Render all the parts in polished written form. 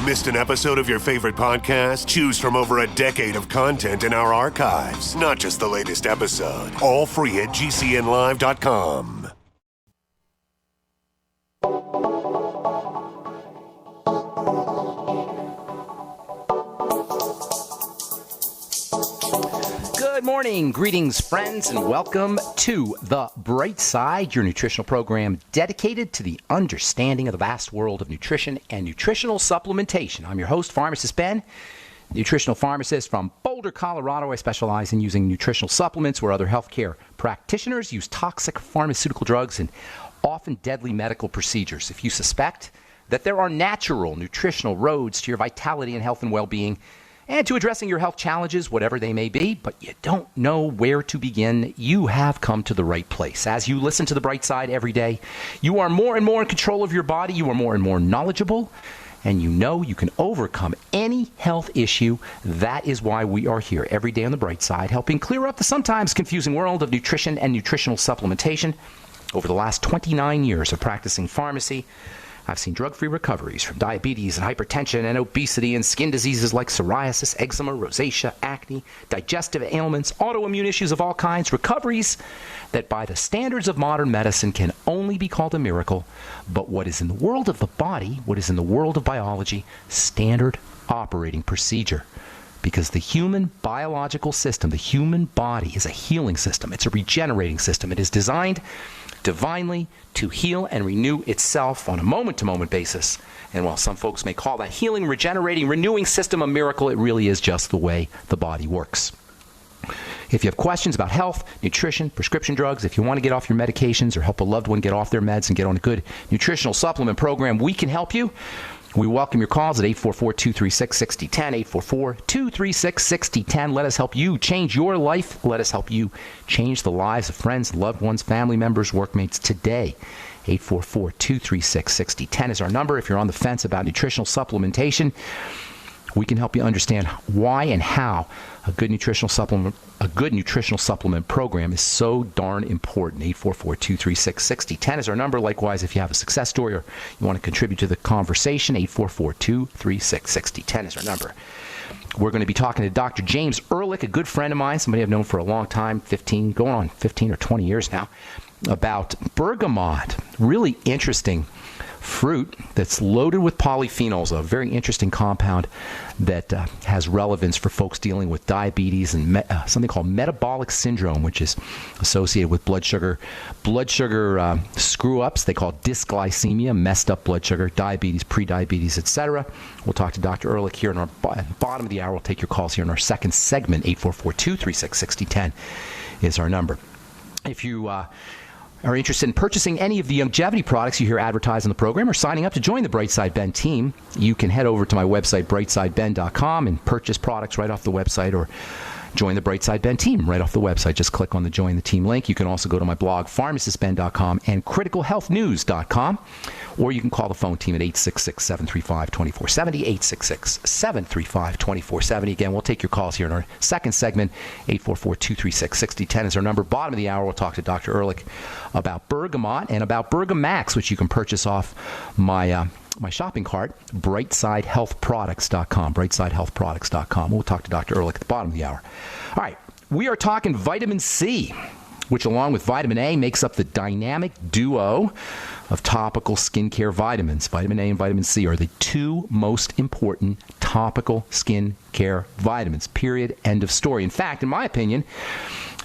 Missed an episode of your favorite podcast? Choose from over a decade of content in our archives, not just the latest episode. All free at GCNlive.com. Good morning, greetings, friends, and welcome to The Bright Side, your nutritional program dedicated to the understanding of the vast world of nutrition and nutritional supplementation. I'm your host, Pharmacist Ben, nutritional pharmacist from Boulder, Colorado. I specialize in using nutritional supplements where other healthcare practitioners use toxic pharmaceutical drugs and often deadly medical procedures. If you suspect that there are natural nutritional roads to your vitality and health and well-being, and to addressing your health challenges, whatever they may be, but you don't know where to begin, you have come to the right place. As you listen to The Bright Side every day, you are more and more in control of your body, you are more and more knowledgeable, and you know you can overcome any health issue. That is why we are here every day on The Bright Side, helping clear up the sometimes confusing world of nutrition and nutritional supplementation. Over the last 29 years of practicing pharmacy, I've seen drug-free recoveries from diabetes and hypertension and obesity and skin diseases like psoriasis, eczema, rosacea, acne, digestive ailments, autoimmune issues of all kinds, recoveries that by the standards of modern medicine can only be called a miracle, but what is in the world of the body, what is in the world of biology, standard operating procedure. Because the human biological system, the human body is a healing system. It's a regenerating system. It is designed divinely to heal and renew itself on a moment-to-moment basis. And while some folks may call that healing, regenerating, renewing system a miracle, it really is just the way the body works. If you have questions about health, nutrition, prescription drugs, if you want to get off your medications or help a loved one get off their meds and get on a good nutritional supplement program, we can help you. We welcome your calls at 844-236-6010, 844-236-6010. Let us help you change your life. Let us help you change the lives of friends, loved ones, family members, workmates today. 844-236-6010 is our number. If you're on the fence about nutritional supplementation, we can help you understand why and how a good nutritional supplement program is so darn important. 844-236-6010 is our number. Likewise, if you have a success story or you want to contribute to the conversation, 844-236-6010 is our number. We're going to be talking to Dr. James Ehrlich, a good friend of mine, somebody I've known for a long time, going on 15 or 20 years now, about bergamot. Really interesting fruit that's loaded with polyphenols, a very interesting compound that has relevance for folks dealing with diabetes and something called metabolic syndrome, which is associated with blood sugar screw-ups. They call it dysglycemia, messed up blood sugar, diabetes, prediabetes, etc. We'll talk to Dr. Ehrlich here at the bottom of the hour. We'll take your calls here in our second segment. 844-236-6010 is our number. If you are interested in purchasing any of the longevity products you hear advertised on the program or signing up to join the Brightside Ben team, you can head over to my website, brightsideben.com, and purchase products right off the website or join the Brightside Ben team right off the website. Just click on the Join the Team link. You can also go to my blog, pharmacistben.com and criticalhealthnews.com, or you can call the phone team at 866-735-2470, 866-735-2470. Again, we'll take your calls here in our second segment. 844-236-6010 is our number. Bottom of the hour, we'll talk to Dr. Ehrlich about bergamot and about Bergamax, which you can purchase off my shopping cart, brightsidehealthproducts.com, brightsidehealthproducts.com. We'll talk to Dr. Ehrlich at the bottom of the hour. All right, we are talking vitamin C, which along with vitamin A makes up the dynamic duo of topical skincare vitamins. Vitamin A and vitamin C are the two most important topical skincare vitamins, period, end of story. In fact, in my opinion,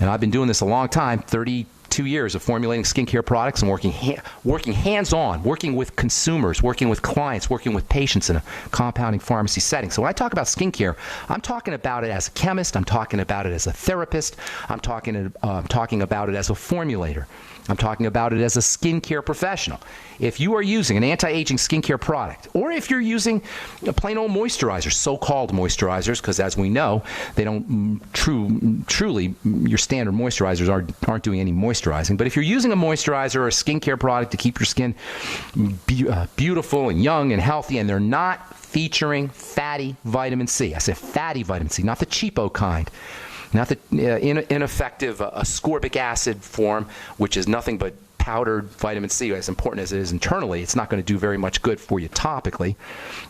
and I've been doing this a long time, 32 years of formulating skincare products and working hands-on, working with consumers, working with clients, working with patients in a compounding pharmacy setting. So when I talk about skincare, I'm talking about it as a chemist, I'm talking about it as a therapist, I'm talking about it as a formulator. I'm talking about it as a skincare professional. If you are using an anti-aging skincare product, or if you're using a plain old moisturizer, so-called moisturizers, because as we know, they don't truly, your standard moisturizers aren't doing any moisturizing. But if you're using a moisturizer or a skincare product to keep your skin beautiful and young and healthy, and they're not featuring fatty vitamin C, I said fatty vitamin C, not the cheapo kind, not the ineffective ascorbic acid form, which is nothing but powdered vitamin C, as important as it is internally, it's not going to do very much good for you topically.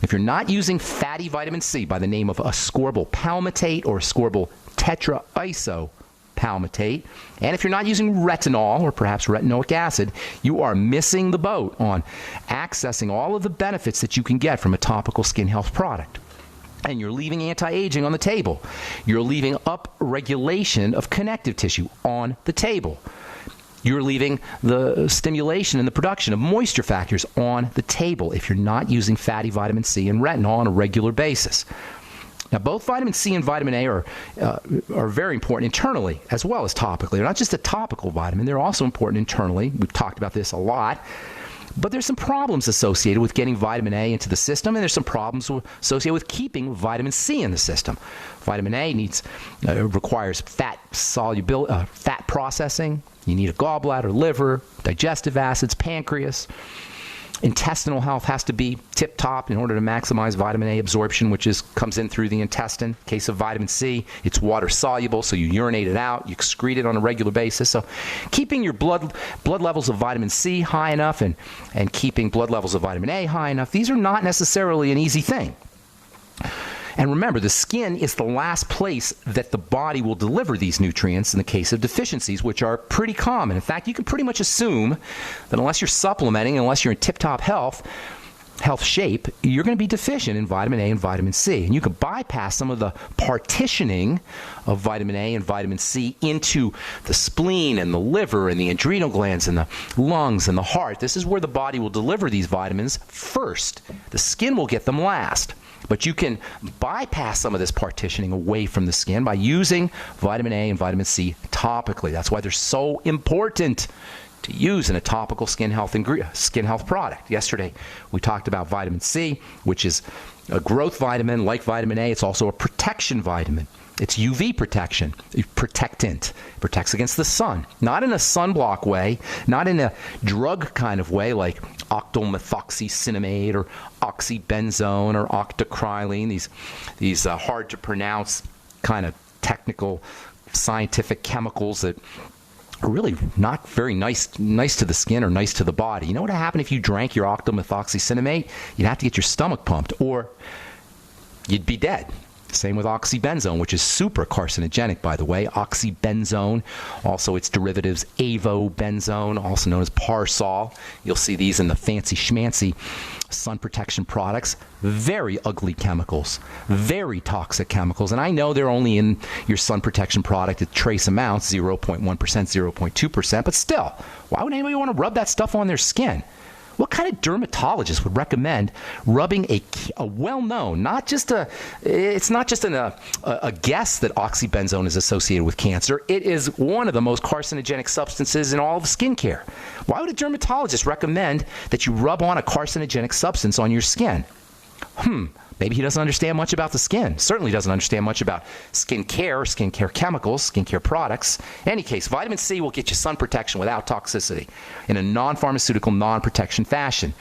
If you're not using fatty vitamin C by the name of ascorbyl palmitate or ascorbyl tetraisopalmitate, and if you're not using retinol or perhaps retinoic acid, you are missing the boat on accessing all of the benefits that you can get from a topical skin health product. And you're leaving anti-aging on the table. You're leaving upregulation of connective tissue on the table. You're leaving the stimulation and the production of moisture factors on the table if you're not using fatty vitamin C and retinol on a regular basis. Now, both vitamin C and vitamin A are very important internally as well as topically. They're not just a topical vitamin. They're also important internally. We've talked about this a lot. But there's some problems associated with getting vitamin A into the system, and there's some problems associated with keeping vitamin C in the system. Vitamin A requires fat processing. You need a gallbladder, liver, digestive acids, pancreas. Intestinal health has to be tip-top in order to maximize vitamin A absorption, which comes in through the intestine. In case of vitamin C, it's water-soluble, so you urinate it out, you excrete it on a regular basis. So keeping your blood levels of vitamin C high enough and keeping blood levels of vitamin A high enough, these are not necessarily an easy thing. And remember, the skin is the last place that the body will deliver these nutrients in the case of deficiencies, which are pretty common. In fact, you can pretty much assume that unless you're supplementing, unless you're in tip-top health shape, you're going to be deficient in vitamin A and vitamin C. And you can bypass some of the partitioning of vitamin A and vitamin C into the spleen and the liver and the adrenal glands and the lungs and the heart. This is where the body will deliver these vitamins first. The skin will get them last. But you can bypass some of this partitioning away from the skin by using vitamin A and vitamin C topically. That's why they're so important to use in a topical skin health product. Yesterday, we talked about vitamin C, which is a growth vitamin like vitamin A. It's also a protection vitamin. It's UV protection, protectant. It protects against the sun. Not in a sunblock way, not in a drug kind of way like octylmethoxycinnamate or oxybenzone or octocrylene, these hard to pronounce kind of technical scientific chemicals that are really not very nice to the skin or nice to the body. You know what would happen if you drank your octylmethoxycinnamate? You'd have to get your stomach pumped or you'd be dead. Same with oxybenzone, which is super carcinogenic, by the way. Oxybenzone, also its derivatives, avobenzone, also known as Parsol. You'll see these in the fancy schmancy sun protection products. Very ugly chemicals, very toxic chemicals. And I know they're only in your sun protection product at trace amounts, 0.1%, 0.2%, but still, why would anybody want to rub that stuff on their skin? What kind of dermatologist would recommend rubbing a well-known, it's not just a guess that oxybenzone is associated with cancer. It is one of the most carcinogenic substances in all of skincare. Why would a dermatologist recommend that you rub on a carcinogenic substance on your skin? Maybe he doesn't understand much about the skin. Certainly doesn't understand much about skincare chemicals, skincare products. In any case, vitamin C will get you sun protection without toxicity in a non-pharmaceutical, non-protection fashion.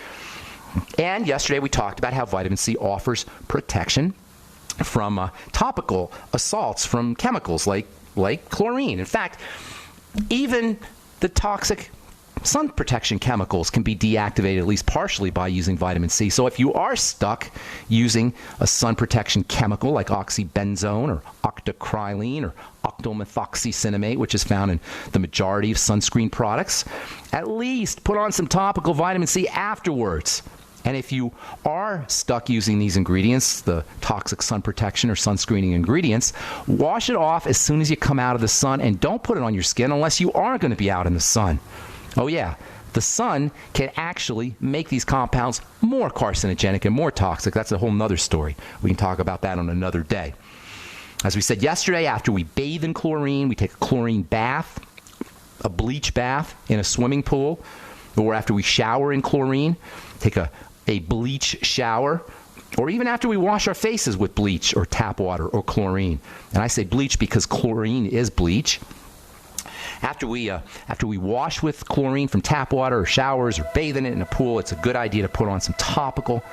And yesterday we talked about how vitamin C offers protection from topical assaults from chemicals like chlorine. In fact, even the toxic sun protection chemicals can be deactivated at least partially by using vitamin C. So if you are stuck using a sun protection chemical like oxybenzone or octocrylene or octylmethoxycinnamate, which is found in the majority of sunscreen products, at least put on some topical vitamin C afterwards. And if you are stuck using these ingredients, the toxic sun protection or sunscreening ingredients, wash it off as soon as you come out of the sun and don't put it on your skin unless you are going to be out in the sun. Oh yeah, the sun can actually make these compounds more carcinogenic and more toxic. That's a whole nother story. We can talk about that on another day. As we said yesterday, after we bathe in chlorine, we take a chlorine bath, a bleach bath in a swimming pool, or after we shower in chlorine, take a bleach shower, or even after we wash our faces with bleach or tap water or chlorine. And I say bleach because chlorine is bleach. After we wash with chlorine from tap water or showers or bathe in it in a pool, it's a good idea to put on some topical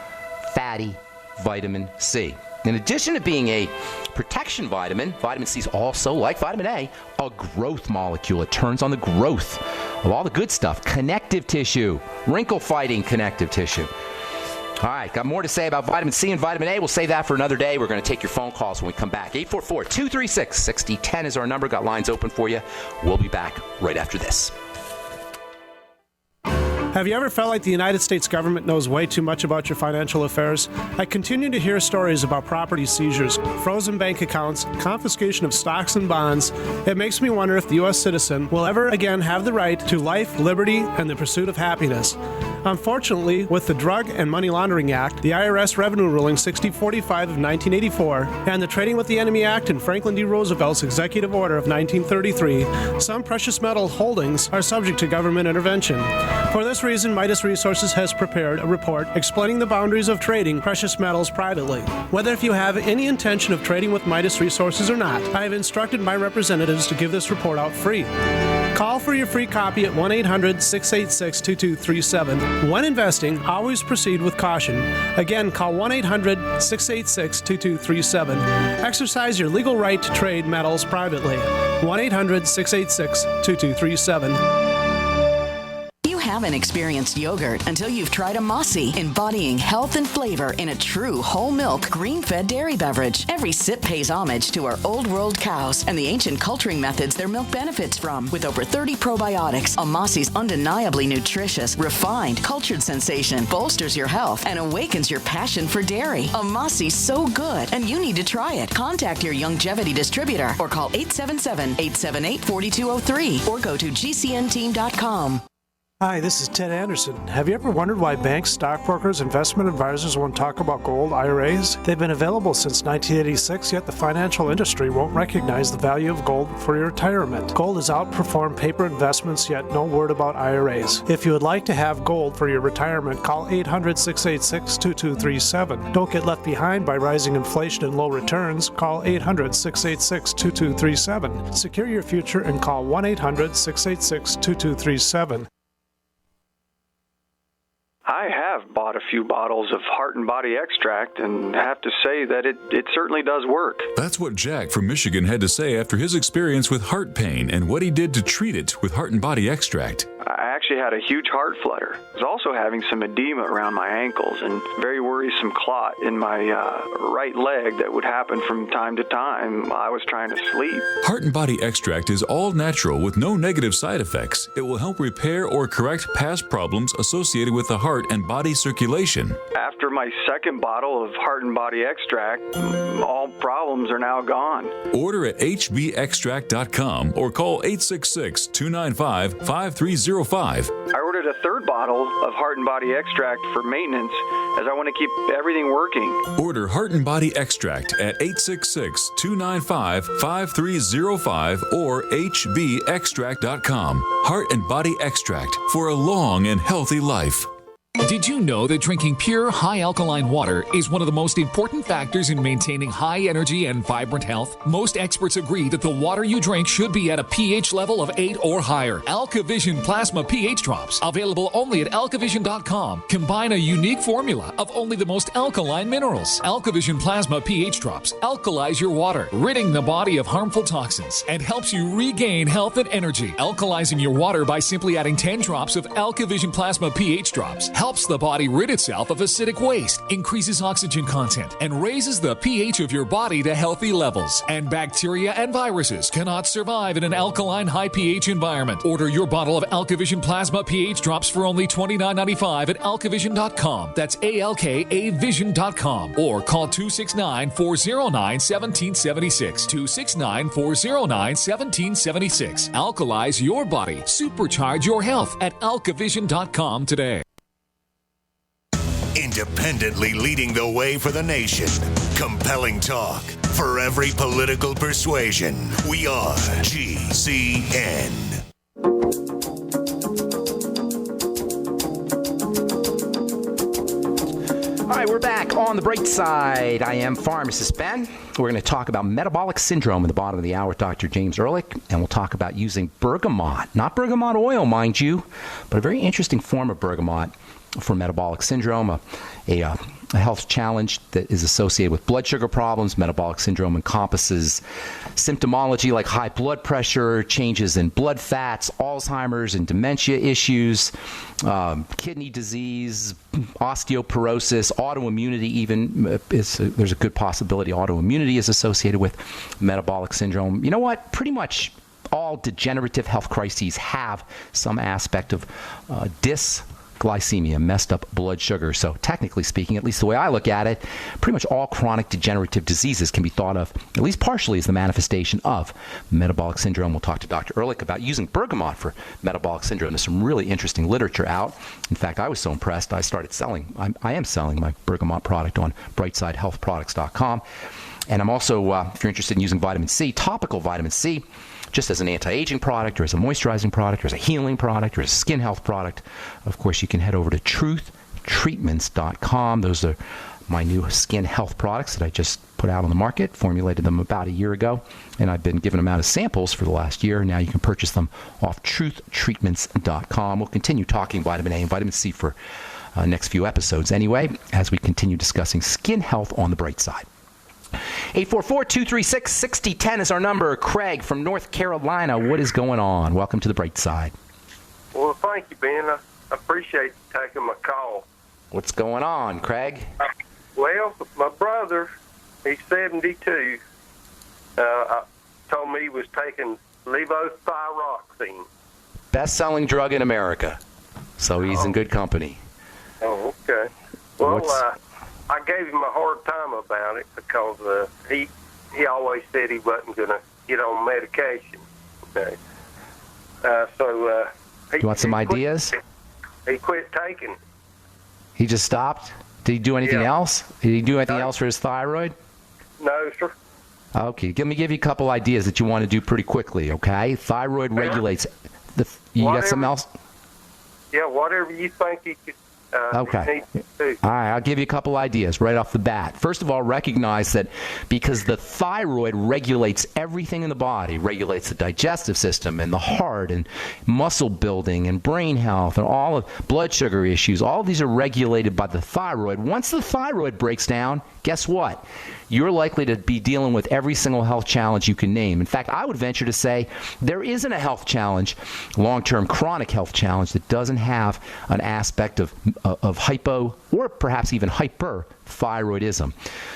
fatty vitamin C. In addition to being a protection vitamin, vitamin C is also, like vitamin A, a growth molecule. It turns on the growth of all the good stuff, connective tissue, wrinkle-fighting connective tissue. All right, got more to say about vitamin C and vitamin A. We'll save that for another day. We're going to take your phone calls when we come back. 844-236-6010 is our number. Got lines open for you. We'll be back right after this. Have you ever felt like the United States government knows way too much about your financial affairs? I continue to hear stories about property seizures, frozen bank accounts, confiscation of stocks and bonds. It makes me wonder if the U.S. citizen will ever again have the right to life, liberty, and the pursuit of happiness. Unfortunately, with the Drug and Money Laundering Act, the IRS Revenue Ruling 6045 of 1984, and the Trading with the Enemy Act and Franklin D. Roosevelt's Executive Order of 1933, some precious metal holdings are subject to government intervention. For this reason, Midas Resources has prepared a report explaining the boundaries of trading precious metals privately. Whether if you have any intention of trading with Midas Resources or not, I have instructed my representatives to give this report out free. Call for your free copy at 1-800-686-2237. When investing, always proceed with caution. Again, call 1-800-686-2237. Exercise your legal right to trade metals privately. 1-800-686-2237. Haven't experienced yogurt until you've tried a Mossy, embodying health and flavor in a true whole milk, green-fed dairy beverage. Every sip pays homage to our old world cows and the ancient culturing methods their milk benefits from. With over 30 probiotics, a Mossy's undeniably nutritious, refined, cultured sensation bolsters your health and awakens your passion for dairy. A Mossy's so good, and you need to try it. Contact your Longevity distributor or call 877-878-4203 or go to gcnteam.com. Hi, this is Ted Anderson. Have you ever wondered why banks, stockbrokers, investment advisors won't talk about gold IRAs? They've been available since 1986, yet the financial industry won't recognize the value of gold for your retirement. Gold has outperformed paper investments, yet no word about IRAs. If you would like to have gold for your retirement, call 800-686-2237. Don't get left behind by rising inflation and low returns. Call 800-686-2237. Secure your future and call 1-800-686-2237. I have bought a few bottles of Heart and Body Extract and have to say that it certainly does work. That's what Jack from Michigan had to say after his experience with heart pain and what he did to treat it with Heart and Body Extract. I actually had a huge heart flutter. I was also having some edema around my ankles and very worrisome clot in my right leg that would happen from time to time while I was trying to sleep. Heart and Body Extract is all natural with no negative side effects. It will help repair or correct past problems associated with the heart and body circulation. After my second bottle of Heart and Body Extract, all problems are now gone. Order at hbextract.com or call 866-295-5305. I ordered a third bottle of Heart and Body Extract for maintenance as I want to keep everything working. Order Heart and Body Extract at 866-295-5305 or hbextract.com. Heart and Body Extract for a long and healthy life. Did you know that drinking pure, high alkaline water is one of the most important factors in maintaining high energy and vibrant health? Most experts agree that the water you drink should be at a pH level of 8 or higher. AlkaVision Plasma pH Drops, available only at alkavision.com, combine a unique formula of only the most alkaline minerals. AlkaVision Plasma pH Drops alkalize your water, ridding the body of harmful toxins, and helps you regain health and energy. Alkalizing your water by simply adding 10 drops of AlkaVision Plasma pH Drops helps the body rid itself of acidic waste, increases oxygen content, and raises the pH of your body to healthy levels. And bacteria and viruses cannot survive in an alkaline high pH environment. Order your bottle of AlkaVision Plasma pH Drops for only $29.95 at alkavision.com. That's ALKAvision.com. Or call 269-409-1776. 269-409-1776. Alkalize your body. Supercharge your health at alkavision.com today. Independently leading the way for the nation. Compelling talk for every political persuasion. We are GCN. All right, we're back on the bright side. I am Pharmacist Ben. We're going to talk about metabolic syndrome at the bottom of the hour with Dr. James Ehrlich, and we'll talk about using bergamot. Not bergamot oil, mind you, but a very interesting form of bergamot for metabolic syndrome, a health challenge that is associated with blood sugar problems. Metabolic syndrome encompasses symptomology like high blood pressure, changes in blood fats, Alzheimer's and dementia issues, kidney disease, osteoporosis, autoimmunity even. There's a good possibility autoimmunity is associated with metabolic syndrome. You know what? Pretty much all degenerative health crises have some aspect of dysglycemia, messed up blood sugar. So technically speaking, at least the way I look at it, pretty much all chronic degenerative diseases can be thought of, at least partially, as the manifestation of metabolic syndrome. We'll talk to Dr. Ehrlich about using bergamot for metabolic syndrome. There's some really interesting literature out. In fact, I was so impressed, I started selling. I am selling my bergamot product on brightsidehealthproducts.com. And I'm also, if you're interested in using vitamin C, topical vitamin C, just as an anti-aging product or as a moisturizing product or as a healing product or as a skin health product, of course, you can head over to truthtreatments.com. Those are my new skin health products that I just put out on the market, formulated them about a year ago, and I've been giving them out as samples for the last year. Now you can purchase them off truthtreatments.com. We'll continue talking vitamin A and vitamin C for next few episodes anyway, as we continue discussing skin health on the bright side. 844-236-6010 is our number. Craig from North Carolina, what is going on? Welcome to the bright side. Well, thank you, Ben. I appreciate you taking my call. What's going on, Craig? Well, my brother, he's 72, told me he was taking levothyroxine. Best-selling drug in America. So he's in good company. Oh, okay. Well, I gave him a hard time about it because he always said he wasn't going to get on medication. Okay. You want some ideas? He quit taking it. He just stopped? Did he do anything else? Did he do anything else for his thyroid? No, sir. Okay. Let me give you a couple ideas that you want to do pretty quickly, okay? Thyroid regulates... You got something else? Yeah, whatever you think he could... Okay. All right, I'll give you a couple ideas right off the bat. First of all, recognize that because the thyroid regulates everything in the body, regulates the digestive system and the heart and muscle building and brain health and all of blood sugar issues, all of these are regulated by the thyroid. Once the thyroid breaks down, guess what? You're likely to be dealing with every single health challenge you can name. In fact, I would venture to say there isn't a health challenge, long-term chronic health challenge, that doesn't have an aspect of hypo or perhaps even hyperthyroidism.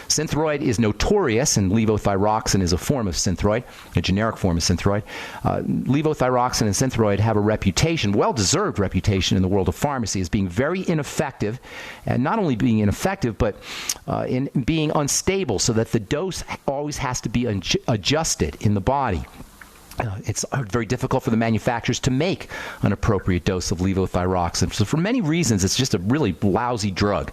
Synthroid is notorious, and levothyroxine is a form of synthroid, a generic form of synthroid. Levothyroxine and synthroid have a reputation, well-deserved reputation in the world of pharmacy, as being very ineffective, and not only being ineffective, but in being unstable, so that the dose always has to be adjusted in the body. It's very difficult for the manufacturers to make an appropriate dose of levothyroxine. So for many reasons, it's just a really lousy drug.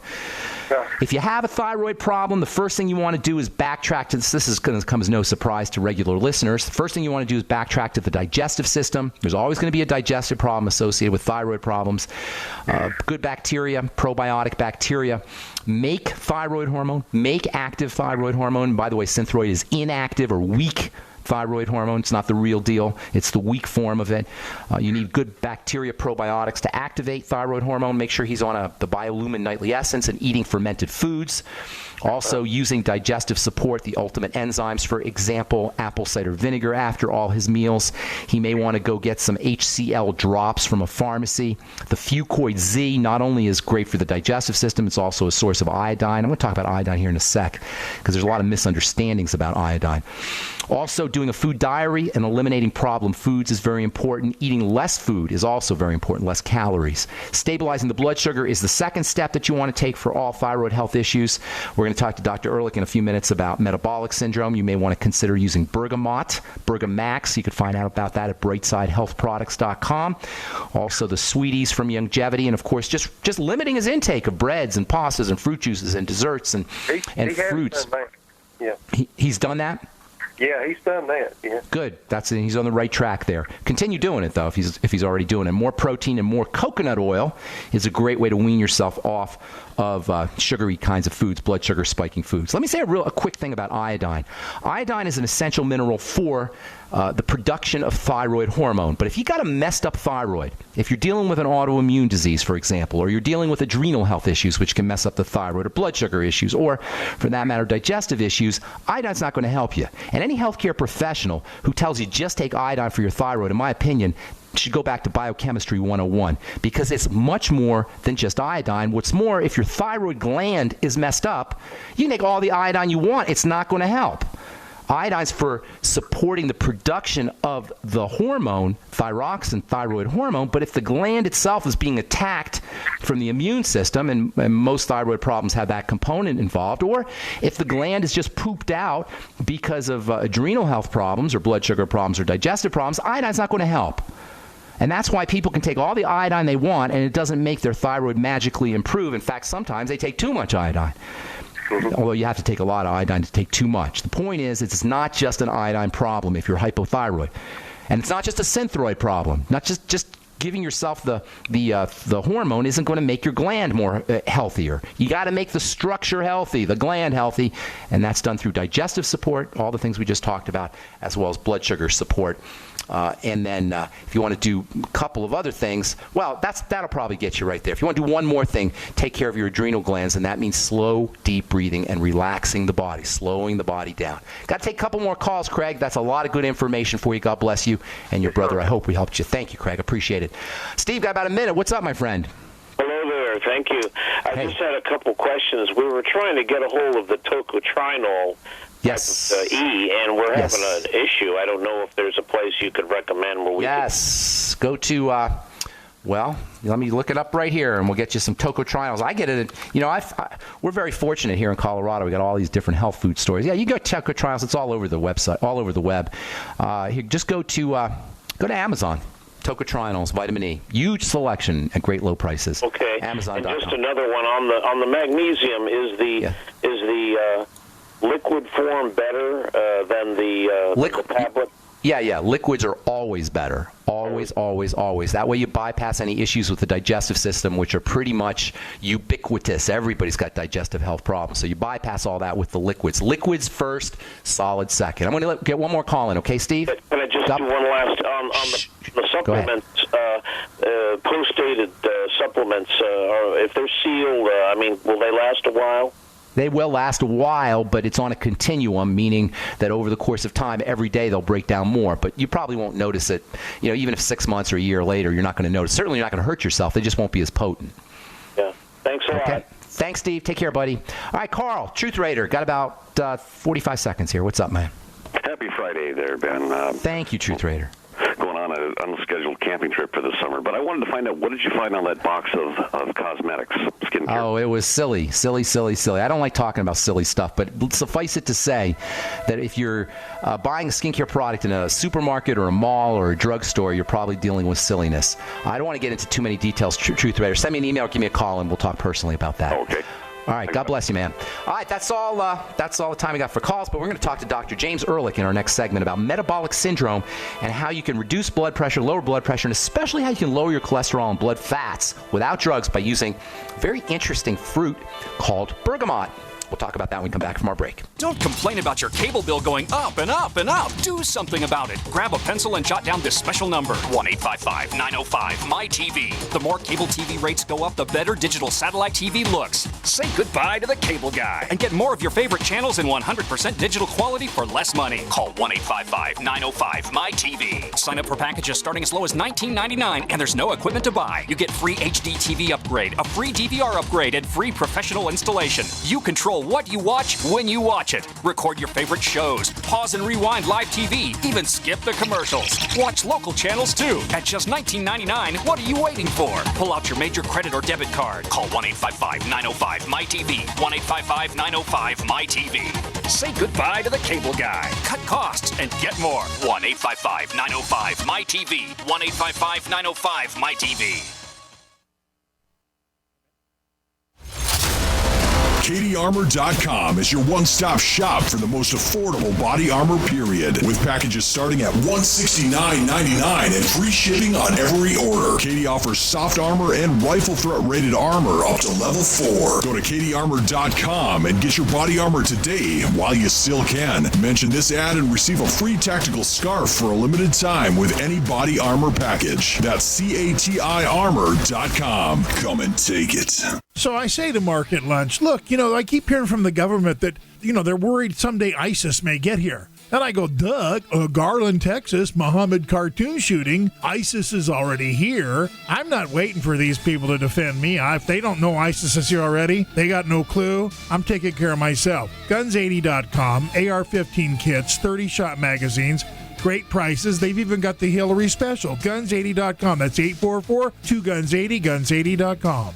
If you have a thyroid problem, the first thing you want to do is backtrack to this. This is going to come as no surprise to regular listeners. The first thing you want to do is backtrack to the digestive system. There's always going to be a digestive problem associated with thyroid problems. Good bacteria, probiotic bacteria, make thyroid hormone, make active thyroid hormone. And by the way, synthroid is inactive or weak thyroid hormone. It's not the real deal. It's the weak form of it. You need good bacteria probiotics to activate thyroid hormone. Make sure he's on the Biolumin Nightly Essence and eating fermented foods. Also using digestive support, the ultimate enzymes, for example, apple cider vinegar after all his meals. He may want to go get some HCl drops from a pharmacy. The Fucoid Z not only is great for the digestive system, it's also a source of iodine. I'm going to talk about iodine here in a sec because there's a lot of misunderstandings about iodine. Also, doing a food diary and eliminating problem foods is very important. Eating less food is also very important, less calories. Stabilizing the blood sugar is the second step that you want to take for all thyroid health issues. We're going to talk to Dr. Ehrlich in a few minutes about metabolic syndrome. You may want to consider using bergamot, Bergamax. You can find out about that at brightsidehealthproducts.com. Also, the sweeties from Longevity, and of course, just limiting his intake of breads and pastas and fruit juices and desserts and fruits. Yeah. He's done that? Yeah, he's done that. Yeah. Good. He's on the right track there. Continue doing it though, if he's already doing it. More protein and more coconut oil is a great way to wean yourself off of sugary kinds of foods, blood sugar spiking foods. Let me say a quick thing about iodine. Iodine is an essential mineral for the production of thyroid hormone. But if you got a messed up thyroid, if you're dealing with an autoimmune disease, for example, or you're dealing with adrenal health issues, which can mess up the thyroid, or blood sugar issues, or for that matter, digestive issues, iodine's not going to help you. And any healthcare professional who tells you just take iodine for your thyroid, in my opinion, should go back to Biochemistry 101, because it's much more than just iodine. What's more, if your thyroid gland is messed up, you can take all the iodine you want. It's not going to help. Iodine's for supporting the production of the hormone, thyroxine, thyroid hormone, but if the gland itself is being attacked from the immune system, and most thyroid problems have that component involved, or if the gland is just pooped out because of adrenal health problems or blood sugar problems or digestive problems, iodine's not going to help. And that's why people can take all the iodine they want, and it doesn't make their thyroid magically improve. In fact, sometimes they take too much iodine. Although you have to take a lot of iodine to take too much. The point is, it's not just an iodine problem if you're hypothyroid. And it's not just a synthroid problem. Not just giving yourself the hormone isn't going to make your gland more healthier. You got to make the structure healthy, the gland healthy, and that's done through digestive support, all the things we just talked about, as well as blood sugar support. And then if you want to do a couple of other things, well, that'll probably get you right there. If you want to do one more thing, take care of your adrenal glands, and that means slow, deep breathing and relaxing the body, slowing the body down. Got to take a couple more calls, Craig. That's a lot of good information for you. God bless you and your brother. I hope we helped you. Thank you, Craig. Appreciate it. Steve, got about a minute. What's up, my friend? Hello there. Thank you. I just had a couple questions. We were trying to get a hold of the tocotrienol. Yes. And we're having an issue. I don't know if there's a place you could recommend where we go to, well, let me look it up right here, and we'll get you some tocotrienols. I get it. We're very fortunate here in Colorado. We got all these different health food stores. Yeah, you go tocotrienols. It's all over the website, all over the web. Here, just go to Amazon. Tocotrienols, vitamin E, huge selection at great low prices. Okay. Amazon.com. And just another one on the magnesium. Is the liquid form better than the tablet? Yeah. Liquids are always better. Always, always, always. That way you bypass any issues with the digestive system, which are pretty much ubiquitous. Everybody's got digestive health problems. So you bypass all that with the liquids. Liquids first, solid second. I'm going to get one more call in, okay, Steve? Can I just do one last on the supplements, post-dated supplements, if they're sealed, will they last a while? They will last a while, but it's on a continuum, meaning that over the course of time, every day they'll break down more. But you probably won't notice it. Even if 6 months or a year later, you're not going to notice. Certainly, you're not going to hurt yourself. They just won't be as potent. Yeah. Thanks a lot. Thanks, Steve. Take care, buddy. All right, Carl, Truth Raider. Got about 45 seconds here. What's up, man? Happy Friday there, Ben. Thank you, Truth Raider. Going on an unscheduled camping trip for the summer, but I wanted to find out, what did you find on that box of cosmetics, skincare? Oh, it was silly. I don't like talking about silly stuff, but suffice it to say that if you're buying a skincare product in a supermarket or a mall or a drugstore, you're probably dealing with silliness. I don't want to get into too many details, Truth Raider. Send me an email or give me a call, and we'll talk personally about that. Okay. All right, God bless you, man. All right, that's all the time we got for calls, but we're going to talk to Dr. James Ehrlich in our next segment about metabolic syndrome and how you can reduce blood pressure, lower blood pressure, and especially how you can lower your cholesterol and blood fats without drugs by using a very interesting fruit called bergamot. We'll talk about that when we come back from our break. Don't complain about your cable bill going up and up and up. Do something about it. Grab a pencil and jot down this special number, 1-855-905-MY-TV. The more cable TV rates go up, the better digital satellite TV looks. Say goodbye to the cable guy and get more of your favorite channels in 100% digital quality for less money. Call 1-855-905-MY-TV. Sign up for packages starting as low as $19.99, and there's no equipment to buy. You get free HD TV upgrade, a free DVR upgrade, and free professional installation. You control what you watch when you watch it. Record your favorite shows, pause and rewind live TV, even skip the commercials. Watch local channels too. At just $19.99, what are you waiting for? Pull out your major credit or debit card. Call 1-855-905-MY-TV. 1-855-905-MY-TV. Say goodbye to the cable guy. Cut costs and get more. 1-855-905-MY-TV. 1-855-905-MY-TV. KDArmor.com is your one-stop shop for the most affordable body armor, period. With packages starting at $169.99 and free shipping on every order. KD offers soft armor and rifle threat rated armor up to level 4. Go to KDArmor.com and get your body armor today while you still can. Mention this ad and receive a free tactical scarf for a limited time with any body armor package. That's CATIarmor.com. Come and take it. So I say to Mark at lunch, look, I keep hearing from the government that, they're worried someday ISIS may get here. And I go, duh, Garland, Texas, Muhammad cartoon shooting. ISIS is already here. I'm not waiting for these people to defend me. If they don't know ISIS is here already, they got no clue. I'm taking care of myself. Guns80.com, AR-15 kits, 30-shot magazines, great prices. They've even got the Hillary special. Guns80.com. That's 844-2-GUNS80, Guns80.com.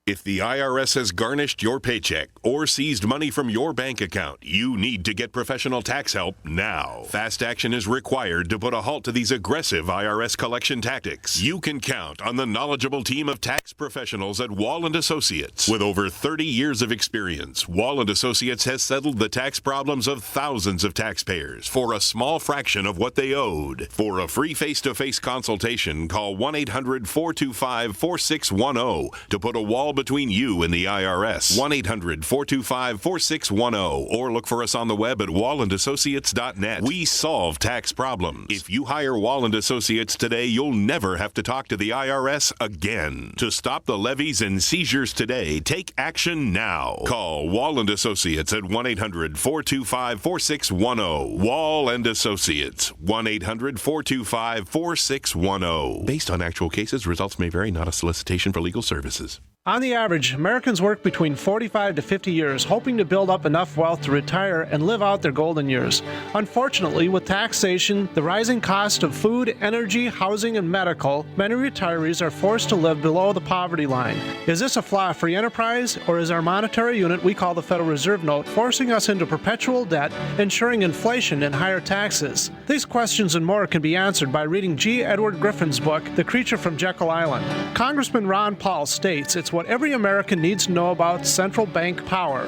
If the IRS has garnished your paycheck or seized money from your bank account, you need to get professional tax help now. Fast action is required to put a halt to these aggressive IRS collection tactics. You can count on the knowledgeable team of tax professionals at Wall & Associates. With over 30 years of experience, Wall & Associates has settled the tax problems of thousands of taxpayers for a small fraction of what they owed. For a free face-to-face consultation, call 1-800-425-4610 to put a wall between you and the IRS. 1-800-425-4610 or look for us on the web at wallandassociates.net. We solve tax problems. If you hire Wall & Associates today, you'll never have to talk to the IRS again. To stop the levies and seizures today, take action now. Call Wall & Associates at 1-800-425-4610. Wall & Associates, 1-800-425-4610. Based on actual cases, results may vary, not a solicitation for legal services. On the average, Americans work between 45 to 50 years, hoping to build up enough wealth to retire and live out their golden years. Unfortunately, with taxation, the rising cost of food, energy, housing, and medical, many retirees are forced to live below the poverty line. Is this a flaw of free enterprise, or is our monetary unit we call the Federal Reserve Note forcing us into perpetual debt, ensuring inflation and higher taxes? These questions and more can be answered by reading G. Edward Griffin's book, The Creature from Jekyll Island. Congressman Ron Paul states it's what every American needs to know about central bank power.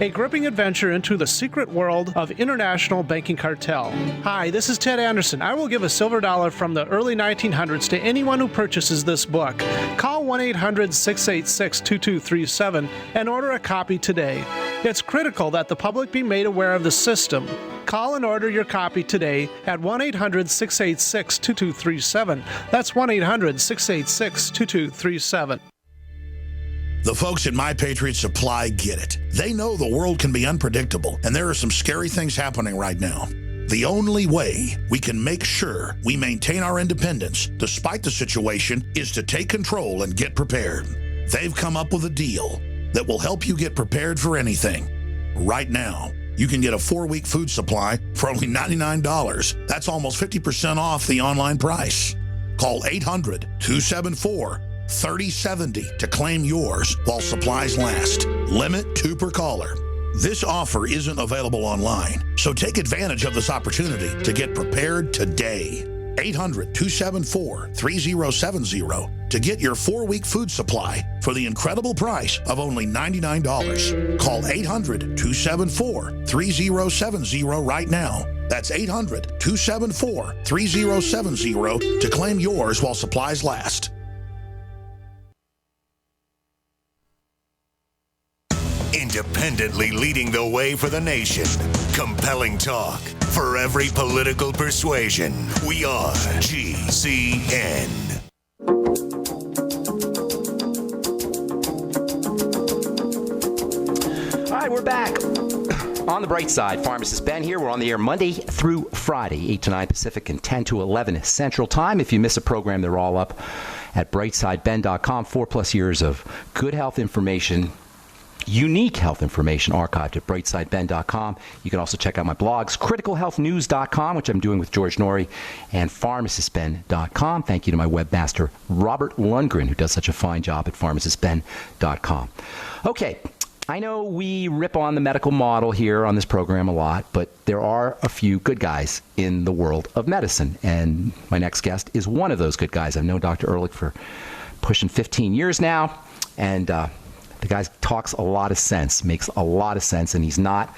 A gripping adventure into the secret world of international banking cartel. Hi, this is Ted Anderson. I will give a silver dollar from the early 1900s to anyone who purchases this book. Call 1-800-686-2237 and order a copy today. It's critical that the public be made aware of the system. Call and order your copy today at 1-800-686-2237. That's 1-800-686-2237. The folks at My Patriot Supply get it. They know the world can be unpredictable, and there are some scary things happening right now. The only way we can make sure we maintain our independence, despite the situation, is to take control and get prepared. They've come up with a deal that will help you get prepared for anything. Right now, you can get a 4-week food supply for only $99. That's almost 50% off the online price. Call 800-274-3070 to claim yours while supplies last. Limit 2 per caller. This offer isn't available online, so take advantage of this opportunity to get prepared today. 800-274-3070 to get your 4-week food supply for the incredible price of only $99. Call 800-274-3070 right now. That's 800-274-3070 to claim yours while supplies last. Independently leading the way for the nation. Compelling talk for every political persuasion. We are GCN. All right, we're back. On the bright side, Pharmacist Ben here. We're on the air Monday through Friday, 8 to 9 Pacific and 10 to 11 Central Time. If you miss a program, they're all up at brightsideben.com. 4+ years of good health information, unique health information archived at brightsideben.com. You can also check out my blogs, criticalhealthnews.com, which I'm doing with George Norrie, and pharmacistben.com. Thank you to my webmaster, Robert Lundgren, who does such a fine job at pharmacistben.com. Okay, I know we rip on the medical model here on this program a lot, but there are a few good guys in the world of medicine, and my next guest is one of those good guys. I've known Dr. Ehrlich for pushing 15 years now, and The guy talks a lot of sense, makes a lot of sense, and he's not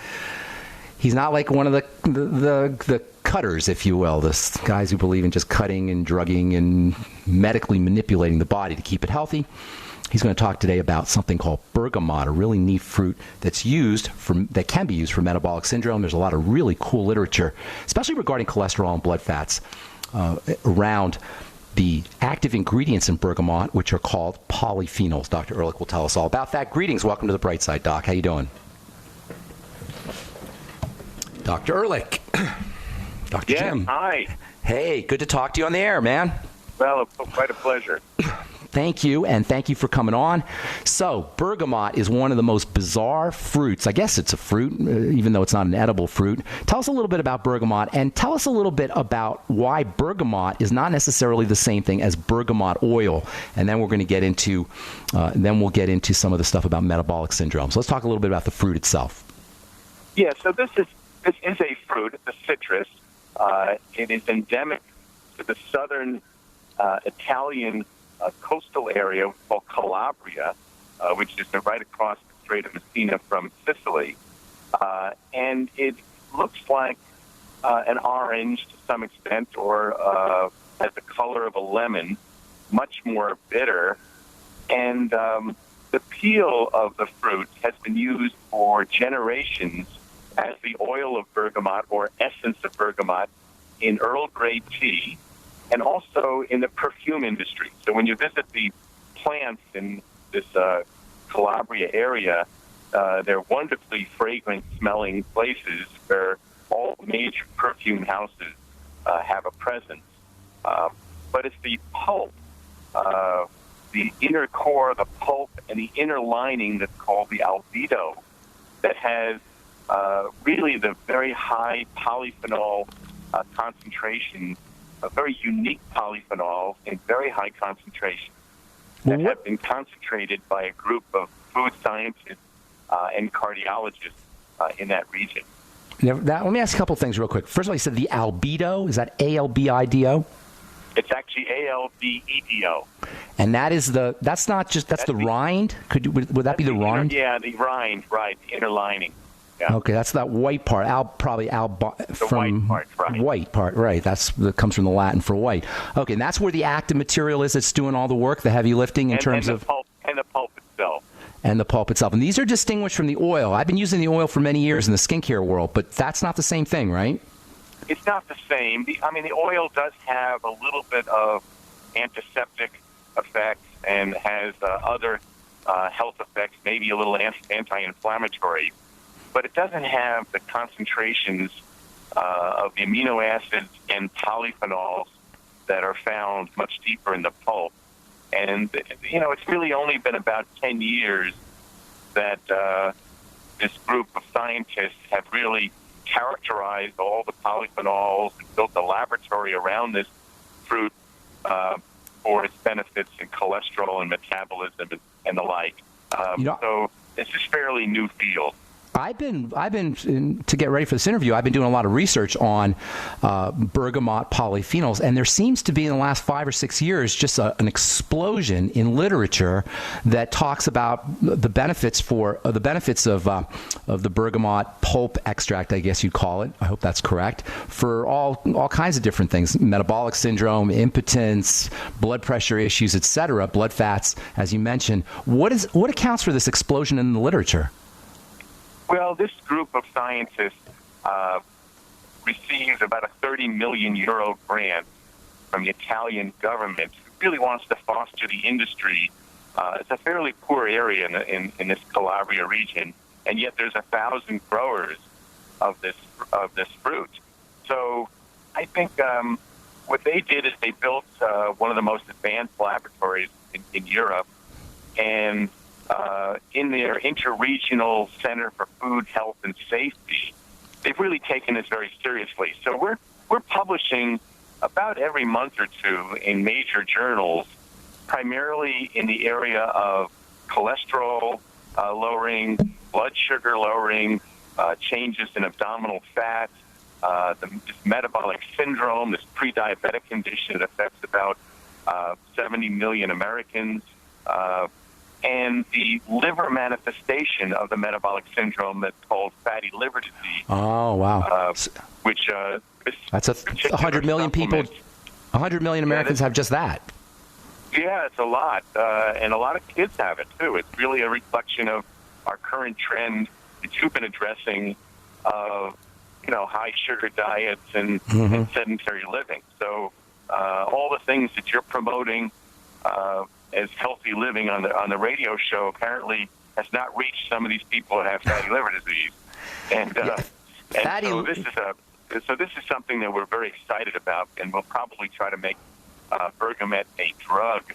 like one of the cutters, if you will, the guys who believe in just cutting and drugging and medically manipulating the body to keep it healthy. He's going to talk today about something called bergamot, a really neat fruit that can be used for metabolic syndrome. There's a lot of really cool literature, especially regarding cholesterol and blood fats, around the active ingredients in bergamot, which are called polyphenols. Dr. Ehrlich will tell us all about that. Greetings. Welcome to the Bright Side, Doc. How you doing? Dr. Ehrlich. Dr. Jim. Hi. Hey, good to talk to you on the air, man. Well, quite a pleasure. Thank you, and thank you for coming on. So, bergamot is one of the most bizarre fruits. I guess it's a fruit, even though it's not an edible fruit. Tell us a little bit about bergamot, and tell us a little bit about why bergamot is not necessarily the same thing as bergamot oil. And then we're going to get into, we'll get into some of the stuff about metabolic syndrome. So let's talk a little bit about the fruit itself. Yeah. So this is a fruit. It's a citrus. It is endemic to the southern Italian coastal area called Calabria, which is right across the Strait of Messina from Sicily. And it looks like an orange to some extent, or has the color of a lemon, much more bitter. And the peel of the fruit has been used for generations as the oil of bergamot or essence of bergamot in Earl Grey tea, and also in the perfume industry. So when you visit the plants in this Calabria area, they're wonderfully fragrant-smelling places where all major perfume houses have a presence. But it's the pulp, the inner core, the pulp, and the inner lining that's called the albedo that has really the very high polyphenol concentration, a very unique polyphenol in very high concentration that have been concentrated by a group of food scientists and cardiologists in that region. Let me ask a couple things real quick. First of all, you said the albedo. Is that A-L-B-I-D-O? It's actually A-L-B-E-D-O. And that's the rind? Would that be the rind? The rind, right, the inner lining. Yeah. Okay, that's that white part. White part, right. That comes from the Latin for white. Okay, and that's where the active material is that's doing all the work, the heavy lifting in terms of... And the pulp itself. And the pulp itself. And these are distinguished from the oil. I've been using the oil for many years in the skincare world, but that's not the same thing, right? It's not the same. The oil does have a little bit of antiseptic effects and has other health effects, maybe a little anti-inflammatory. But it doesn't have the concentrations of the amino acids and polyphenols that are found much deeper in the pulp. And, it's really only been about 10 years that this group of scientists have really characterized all the polyphenols and built a laboratory around this fruit for its benefits in cholesterol and metabolism and the like. So it's a fairly new field. I've been to get ready for this interview, I've been doing a lot of research on bergamot polyphenols, and there seems to be in the last 5 or 6 years just an explosion in literature that talks about the benefits of the bergamot pulp extract, I guess you'd call it. I hope that's correct, for all kinds of different things: metabolic syndrome, impotence, blood pressure issues, etc., blood fats, as you mentioned. What accounts for this explosion in the literature? Well, this group of scientists receives about a 30 million euro grant from the Italian government, who really wants to foster the industry. It's a fairly poor area in this Calabria region, and yet there's 1,000 growers of this fruit. So I think what they did is they built one of the most advanced laboratories in Europe, and in their interregional center for food, health, and safety, they've really taken this very seriously. So we're publishing about every month or two in major journals, primarily in the area of cholesterol lowering, blood sugar lowering, changes in abdominal fat, this metabolic syndrome, this pre-diabetic condition that affects about 70 million Americans. and the liver manifestation of the metabolic syndrome that's called fatty liver disease. Oh, wow. Which that's 100 million people. 100 million Americans have just that. Yeah, it's a lot, and a lot of kids have it too. It's really a reflection of our current trend that you've been addressing of, high sugar diets and sedentary living. So all the things that you're promoting as healthy living on the radio show apparently has not reached some of these people that have fatty liver disease. And so this is something that we're very excited about, and we'll probably try to make bergamot a drug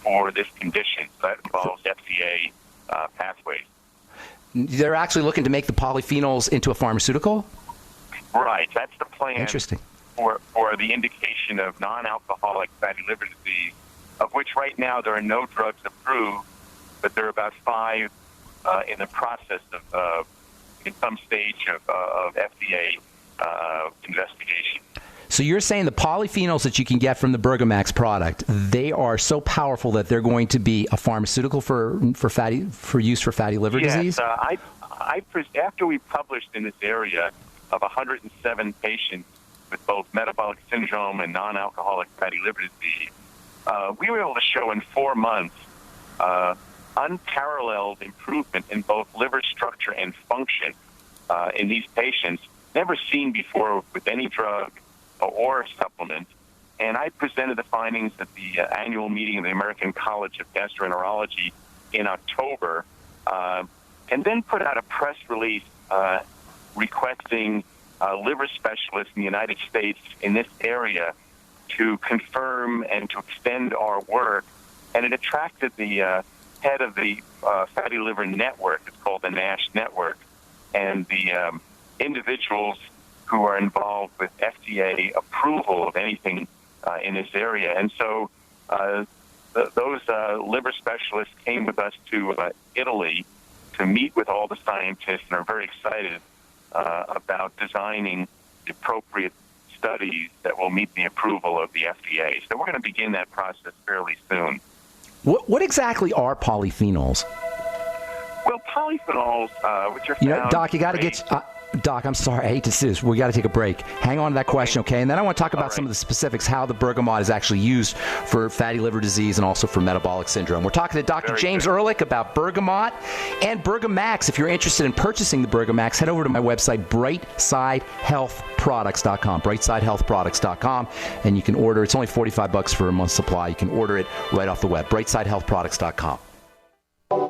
for this condition. So that involves FDA pathways. They're actually looking to make the polyphenols into a pharmaceutical? Right. That's the plan. Interesting. For the indication of non-alcoholic fatty liver disease, of which right now there are no drugs approved, but there are about 5 in the process of in some stage of FDA investigation. So you're saying the polyphenols that you can get from the Bergamax product, they are so powerful that they're going to be a pharmaceutical for use for fatty liver disease? Yes, after we published in this area of 107 patients with both metabolic syndrome and non-alcoholic fatty liver disease, we were able to show in 4 months unparalleled improvement in both liver structure and function in these patients, never seen before with any drug or supplement. And I presented the findings at the annual meeting of the American College of Gastroenterology in October, and then put out a press release requesting liver specialists in the United States in this area to confirm and to extend our work. And it attracted the head of the Fatty Liver Network, it's called the NASH Network, and the individuals who are involved with FDA approval of anything in this area. And so those liver specialists came with us to Italy to meet with all the scientists and are very excited about designing the appropriate studies that will meet the approval of the FDA. So we're going to begin that process fairly soon. What exactly are polyphenols? Well, polyphenols, which are found... Doc, you got to get... Doc, I'm sorry. I hate to say this. We got to take a break. Hang on to that question, okay? And then I want to talk about some of the specifics, how the bergamot is actually used for fatty liver disease and also for metabolic syndrome. We're talking to Dr. James Ehrlich about bergamot and Bergamax. If you're interested in purchasing the Bergamax, head over to my website, brightsidehealthproducts.com, brightsidehealthproducts.com, and you can order. It's only $45 for a month's supply. You can order it right off the web, brightsidehealthproducts.com.